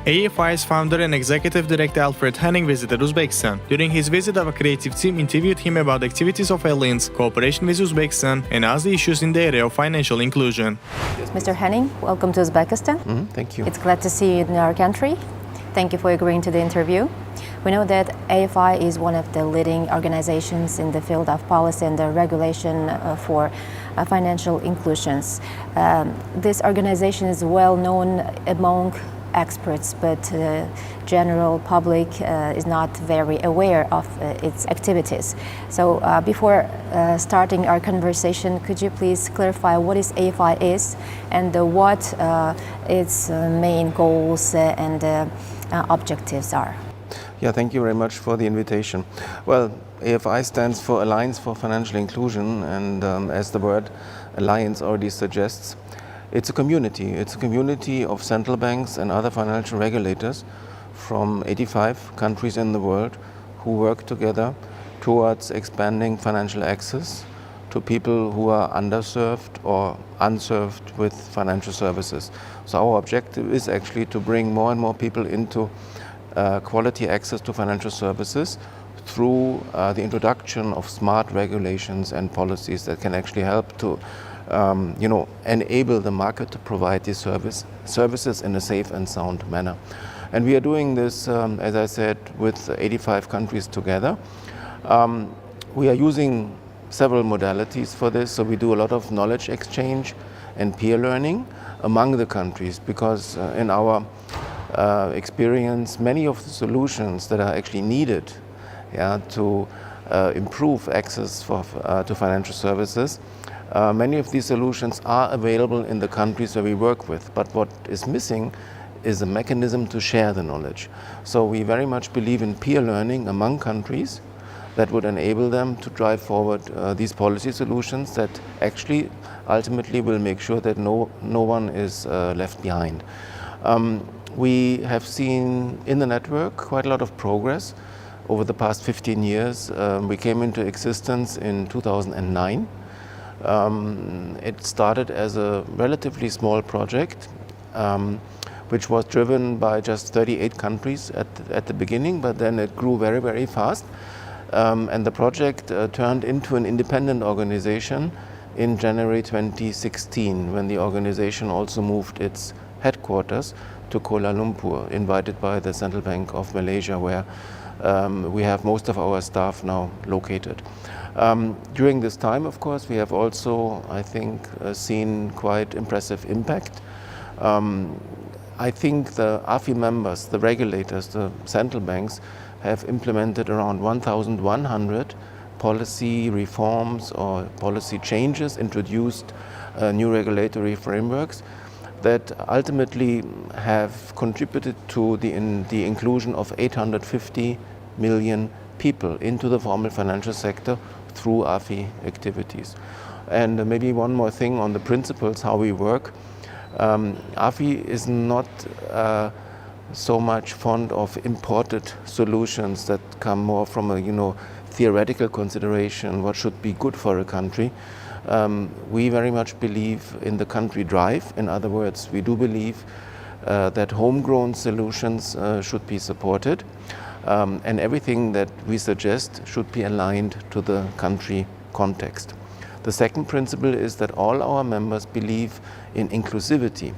AFI's founder and Executive Director Alfred Hanning visited Uzbekistan. During his visit, our creative team interviewed him about activities of Alliance, cooperation with Uzbekistan, and asked the issues in the area of financial inclusion. Mr. Hanning, welcome to Uzbekistan. Thank you. It's glad to see you in our country. Thank you for agreeing to the interview. We know that AFI is one of the leading organizations in the field of policy and the regulation for financial inclusions. This organization is well known among experts, but general public is not very aware of its activities. So before starting our conversation, could you please clarify what is AFI is and what its main goals and objectives are? Yeah, thank you very much for the invitation. Well, AFI stands for Alliance for Financial Inclusion, and as the word alliance already suggests, it's a community. It's a community of central banks and other financial regulators from 85 countries in the world who work together towards expanding financial access to people who are underserved or unserved with financial services. So our objective is actually to bring more and more people into quality access to financial services through the introduction of smart regulations and policies that can actually help to enable the market to provide these services in a safe and sound manner. And we are doing this, as I said, with 85 countries together. We are using several modalities for this. So we do a lot of knowledge exchange and peer learning among the countries, because in our experience, many of the solutions that are actually needed to improve access to financial services, many of these solutions are available in the countries where we work with, but what is missing is a mechanism to share the knowledge. So we very much believe in peer learning among countries that would enable them to drive forward these policy solutions that actually ultimately will make sure that no one is left behind. We have seen in the network quite a lot of progress over the past 15 years. We came into existence in 2009. It started as a relatively small project, which was driven by just 38 countries at the beginning, but then it grew very, very fast. And the project turned into an independent organization in January 2016, when the organization also moved its headquarters to Kuala Lumpur, invited by the Central Bank of Malaysia, where we have most of our staff now located. During this time, of course, we have also, I think, seen quite impressive impact. I think the AFI members, the regulators, the central banks, have implemented around 1,100 policy reforms or policy changes, introduced new regulatory frameworks that ultimately have contributed to the inclusion of 850 million people into the formal financial sector through AFI activities. And maybe one more thing on the principles, how we work. AFI is not so much fond of imported solutions that come more from a theoretical consideration, what should be good for a country. We very much believe in the country drive. In other words, we do believe that homegrown solutions should be supported, and everything that we suggest should be aligned to the country context. The second principle is that all our members believe in inclusivity.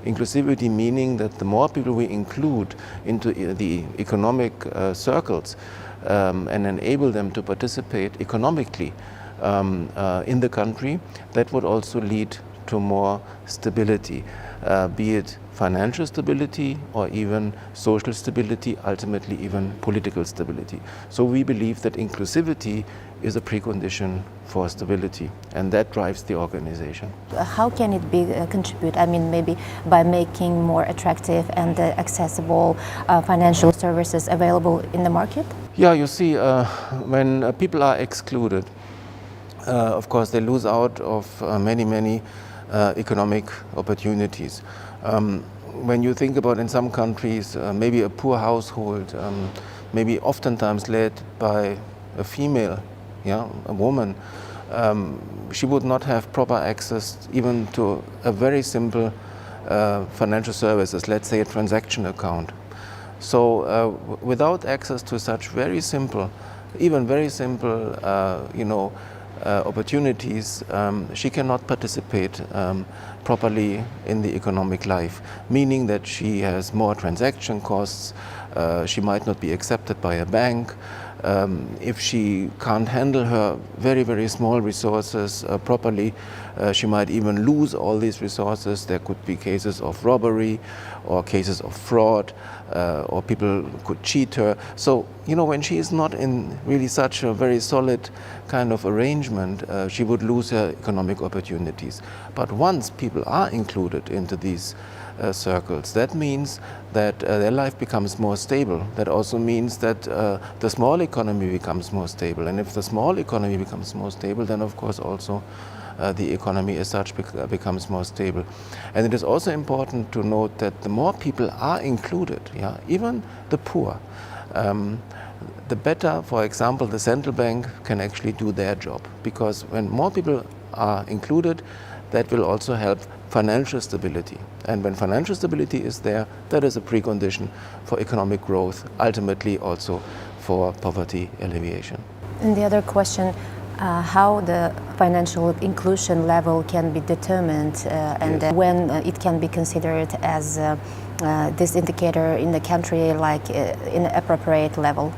Inclusivity meaning that the more people we include into the economic circles and enable them to participate economically in the country, that would also lead to more stability, be it financial stability or even social stability, ultimately even political stability. So we believe that inclusivity is a precondition for stability, and that drives the organization. How can it be contribute? I mean, maybe by making more attractive and accessible financial services available in the market? Yeah, you see, when people are excluded, of course, they lose out of many economic opportunities. When you think about in some countries, maybe a poor household, maybe oftentimes led by a female, a woman, she would not have proper access even to a very simple financial services, let's say a transaction account. So without access to such very simple, even very simple, opportunities, she cannot participate properly in the economic life, meaning that she has more transaction costs, she might not be accepted by a bank. If she can't handle her very, very small resources properly, she might even lose all these resources. There could be cases of robbery or cases of fraud, or people could cheat her. So, when she is not in really such a very solid kind of arrangement, she would lose her economic opportunities. But once people are included into these circles, that means that their life becomes more stable. That also means that the small economy becomes more stable. And if the small economy becomes more stable, then of course also the economy as such becomes more stable. And it is also important to note that the more people are included, even the poor, the better, for example, the central bank can actually do their job. Because when more people are included, that will also help financial stability. And when financial stability is there, that is a precondition for economic growth, ultimately also for poverty alleviation. And the other question, how the financial inclusion level can be determined and Yes. when it can be considered as this indicator in the country, like in an appropriate level.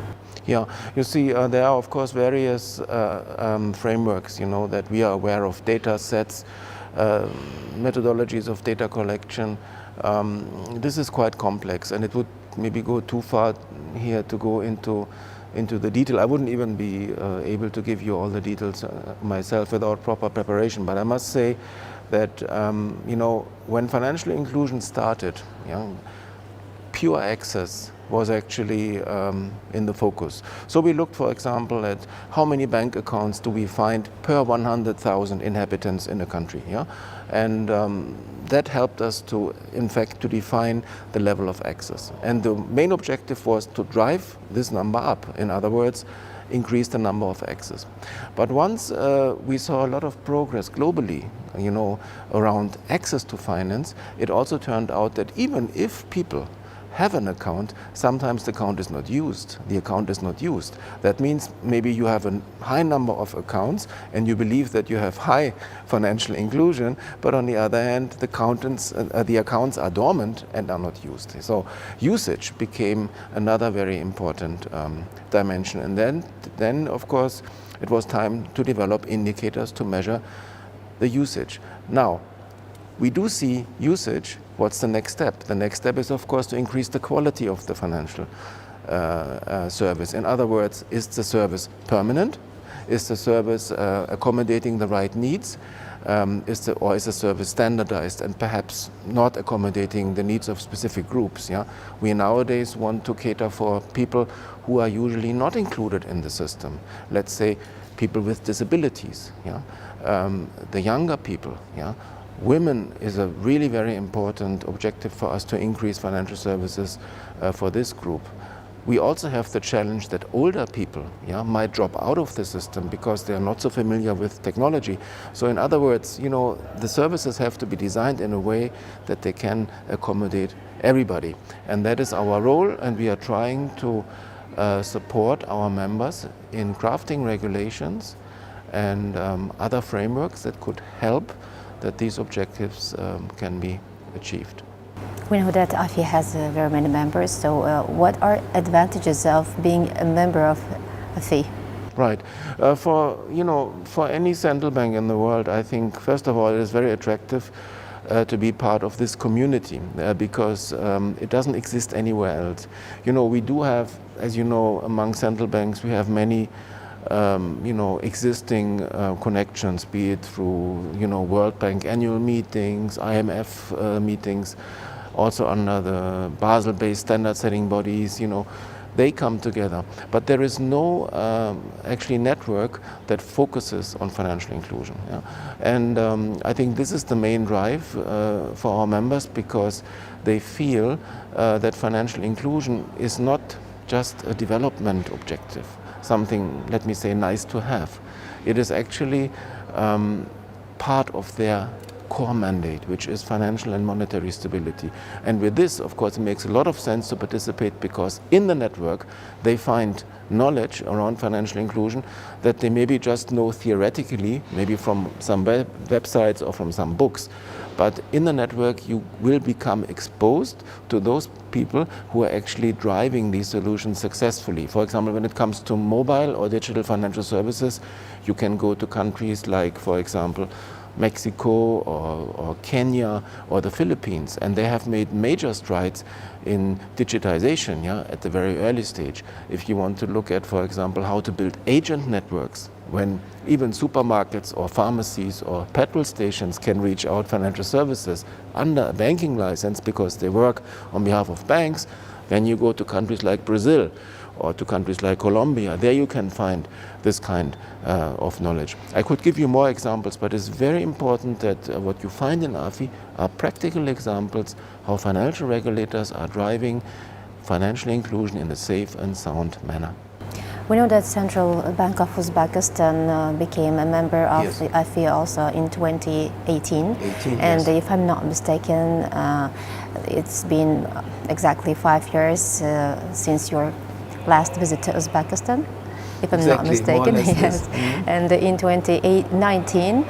Yeah, you see, there are of course various frameworks, that we are aware of, data sets, methodologies of data collection. This is quite complex, and it would maybe go too far here to go into the detail. I wouldn't even be able to give you all the details myself without proper preparation. But I must say that when financial inclusion started, pure access was actually in the focus. So we looked, for example, at how many bank accounts do we find per 100,000 inhabitants in a country, and that helped us to, in fact, to define the level of access. And the main objective was to drive this number up. In other words, increase the number of access. But once we saw a lot of progress globally, around access to finance, it also turned out that even if people have an account, sometimes the account is not used. The account is not used. That means maybe you have a high number of accounts and you believe that you have high financial inclusion, but on the other hand, the accounts are dormant and are not used. So usage became another very important dimension. And then of course, it was time to develop indicators to measure the usage. Now, we do see usage. What's the next step? The next step is, of course, to increase the quality of the financial service. In other words, is the service permanent? Is the service accommodating the right needs? Is the service standardized and perhaps not accommodating the needs of specific groups? We nowadays want to cater for people who are usually not included in the system. Let's say people with disabilities, the younger people, Women is a really very important objective for us to increase financial services for this group. We also have the challenge that older people might drop out of the system because they are not so familiar with technology. So in other words, the services have to be designed in a way that they can accommodate everybody. And that is our role, and we are trying to support our members in crafting regulations and other frameworks that could help that these objectives can be achieved. We know that AFI has very many members, so what are advantages of being a member of AFI? Right. For any central bank in the world, I think, first of all, it is very attractive to be part of this community because it doesn't exist anywhere else. We do have, as you know, among central banks, we have many existing connections, be it through, World Bank annual meetings, IMF meetings, also under the Basel-based standard setting bodies, they come together. But there is no actually network that focuses on financial inclusion. And I think this is the main drive for our members, because they feel that financial inclusion is not just a development objective, something, let me say, nice to have. It is actually part of their core mandate, which is financial and monetary stability. And with this, of course, it makes a lot of sense to participate, because in the network they find knowledge around financial inclusion that they maybe just know theoretically, maybe from some websites or from some books. But in the network, you will become exposed to those people who are actually driving these solutions successfully. For example, when it comes to mobile or digital financial services, you can go to countries like, for example, Mexico or Kenya or the Philippines, and they have made major strides in digitization, at the very early stage. If you want to look at, for example, how to build agent networks, when even supermarkets or pharmacies or petrol stations can reach out financial services under a banking license because they work on behalf of banks, then you go to countries like Brazil or to countries like Colombia. There you can find this kind of knowledge. I could give you more examples, but it's very important that what you find in AFI are practical examples how financial regulators are driving financial inclusion in a safe and sound manner. We know that Central Bank of Uzbekistan became a member of Yes. the AFI also in 2018. And yes. if I'm not mistaken, it's been exactly 5 years since your last visit to Uzbekistan, if I'm not Exactly, more or mistaken. less, Yes. yes. Mhm. And in 2019,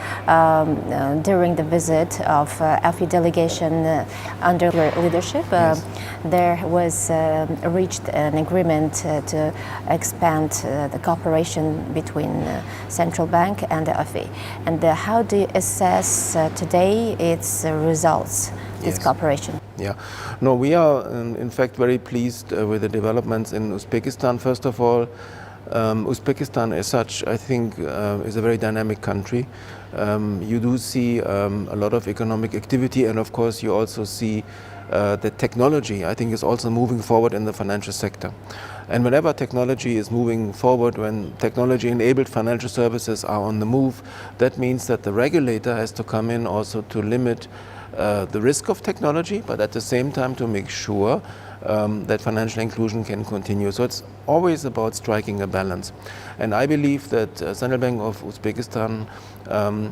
during the visit of AFI delegation under your leadership, Yes. there was reached an agreement to expand the cooperation between Central Bank and the AFI. And how do you assess today its results, this Yes. cooperation? Yeah, no, we are in fact very pleased with the developments in Uzbekistan. First of all, Uzbekistan as such, I think, is a very dynamic country. You do see a lot of economic activity, and of course you also see that technology, I think, is also moving forward in the financial sector. And whenever technology is moving forward, when technology-enabled financial services are on the move, that means that the regulator has to come in also to limit the risk of technology, but at the same time to make sure that financial inclusion can continue. So it's always about striking a balance. And I believe that Central Bank of Uzbekistan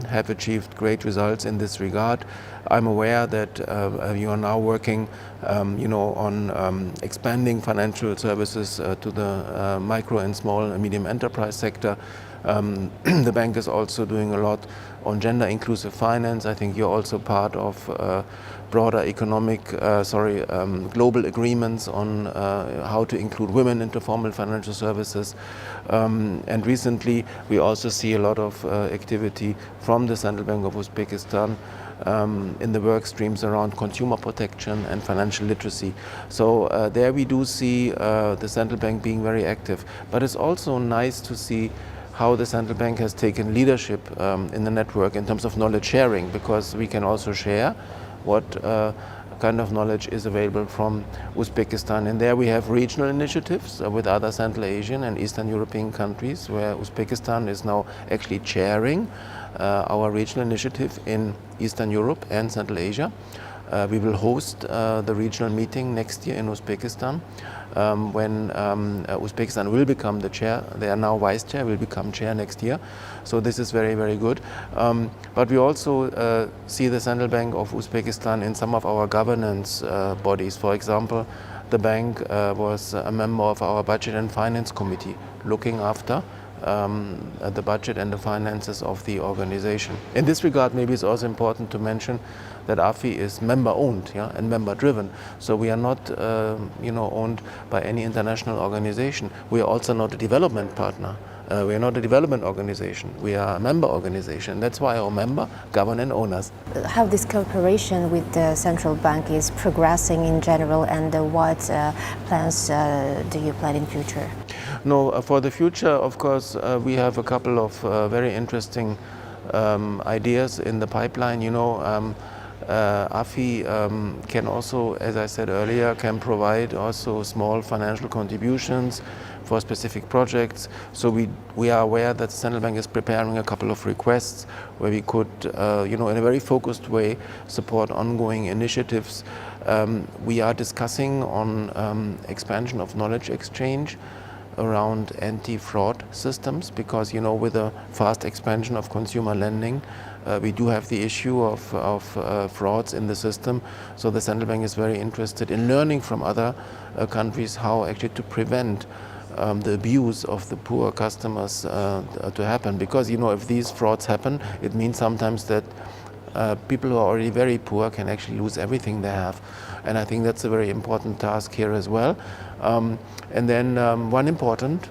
have achieved great results in this regard. I'm aware that you are now working on expanding financial services to the micro and small and medium enterprise sector. The bank is also doing a lot on gender inclusive finance. I think you're also part of broader global agreements on how to include women into formal financial services. And recently we also see a lot of activity from the Central Bank of Uzbekistan in the work streams around consumer protection and financial literacy. So there we do see the Central Bank being very active. But it's also nice to see how the Central Bank has taken leadership in the network in terms of knowledge sharing, because we can also share what kind of knowledge is available from Uzbekistan. And there we have regional initiatives with other Central Asian and Eastern European countries, where Uzbekistan is now actually chairing our regional initiative in Eastern Europe and Central Asia. We will host the regional meeting next year in Uzbekistan, when Uzbekistan will become the chair. They are now vice chair, will become chair next year. So this is very, very good. But we also see the Central Bank of Uzbekistan in some of our governance bodies. For example, the bank was a member of our Budget and Finance Committee, looking after the budget and the finances of the organization. In this regard, maybe it's also important to mention that AFI is member-owned, and member-driven. So we are not, owned by any international organization. We are also not a development partner. We are not a development organization. We are a member organization. That's why our member govern and own us. How this cooperation with the central bank is progressing in general, and what plans do you plan in future? No, for the future, of course, we have a couple of very interesting ideas in the pipeline. AFI can also, as I said earlier, can provide also small financial contributions for specific projects. So we are aware that the Central Bank is preparing a couple of requests where we could, in a very focused way, support ongoing initiatives. We are discussing on expansion of knowledge exchange around anti-fraud systems, because with the fast expansion of consumer lending, we do have the issue of frauds in the system. So the central bank is very interested in learning from other countries how actually to prevent the abuse of the poor customers to happen. Because if these frauds happen, it means sometimes that people who are already very poor can actually lose everything they have. And I think that's a very important task here as well. And then one important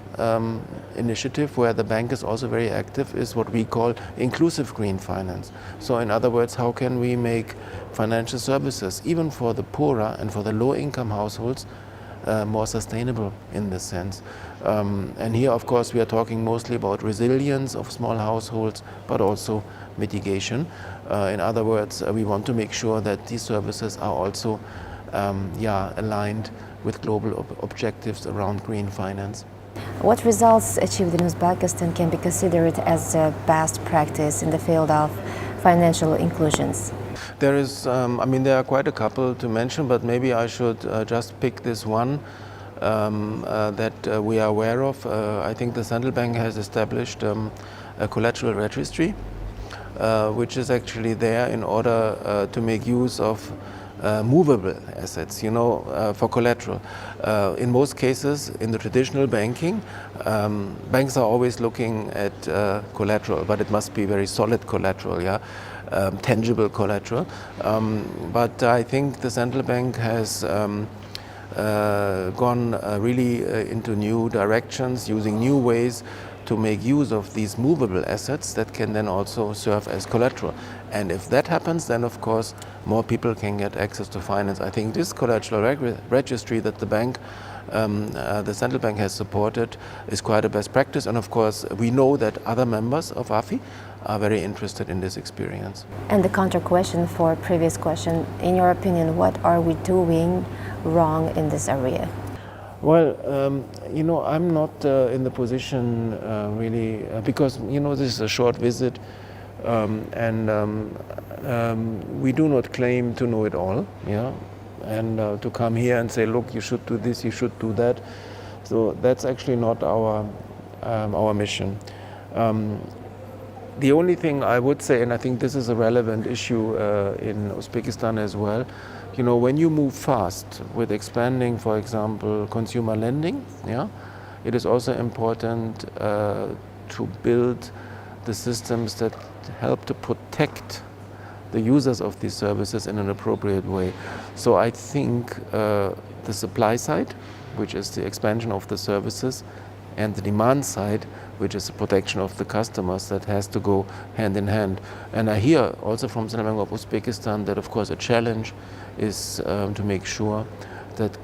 initiative where the bank is also very active is what we call inclusive green finance. So in other words, how can we make financial services, even for the poorer and for the low-income households, more sustainable in this sense. And here, of course, we are talking mostly about resilience of small households, but also mitigation. In other words, we want to make sure that these services are also aligned with global objectives around green finance. What results achieved in Uzbekistan can be considered as a best practice in the field of financial inclusions? There is, there are quite a couple to mention, but maybe I should just pick this one that we are aware of. I think the central bank has established a collateral registry, which is actually there in order to make use of movable assets, for collateral. In most cases, in the traditional banking, banks are always looking at collateral, but it must be very solid collateral, tangible collateral. But I think the central bank has gone really into new directions, using new ways to make use of these movable assets that can then also serve as collateral. And if that happens, then of course more people can get access to finance. I think this collateral registry that the central bank has supported is quite a best practice. And of course we know that other members of AFI are very interested in this experience. And the counter question for previous question, in your opinion, what are we doing wrong in this area? Well, I'm not in the position really, because this is a short visit, and we do not claim to know it all, and to come here and say, look, you should do this, you should do that. So that's actually not our mission. The only thing I would say, and I think this is a relevant issue in Uzbekistan as well, when you move fast with expanding, for example, consumer lending, it is also important to build the systems that help to protect the users of these services in an appropriate way. So I think the supply side, which is the expansion of the services, and the demand side, which is the protection of the customers, that has to go hand in hand. And I hear also from Central Bank of Uzbekistan that of course a challenge is to make sure that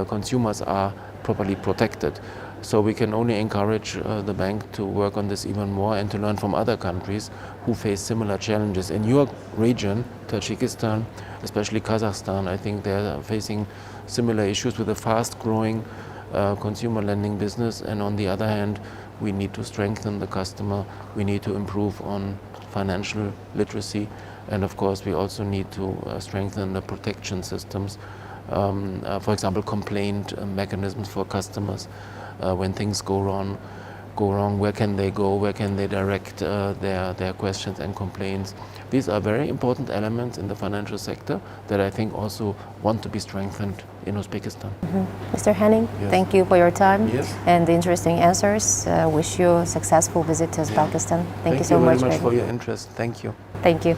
consumers are properly protected. So we can only encourage the bank to work on this even more and to learn from other countries who face similar challenges. In your region, Tajikistan, especially Kazakhstan, I think they're facing similar issues with a fast-growing consumer lending business, and on the other hand, we need to strengthen the customer, we need to improve on financial literacy, and of course we also need to strengthen the protection systems, for example complaint mechanisms for customers. When things go wrong, where can they go, where can they direct their questions and complaints. These are very important elements in the financial sector that I think also want to be strengthened in Uzbekistan. Mr. Hanning, Yes. Thank you for your time Yes. and the interesting answers. Wish you a successful visit to Uzbekistan. Thank you so much. Thank you very much for your interest. Thank you. Thank you.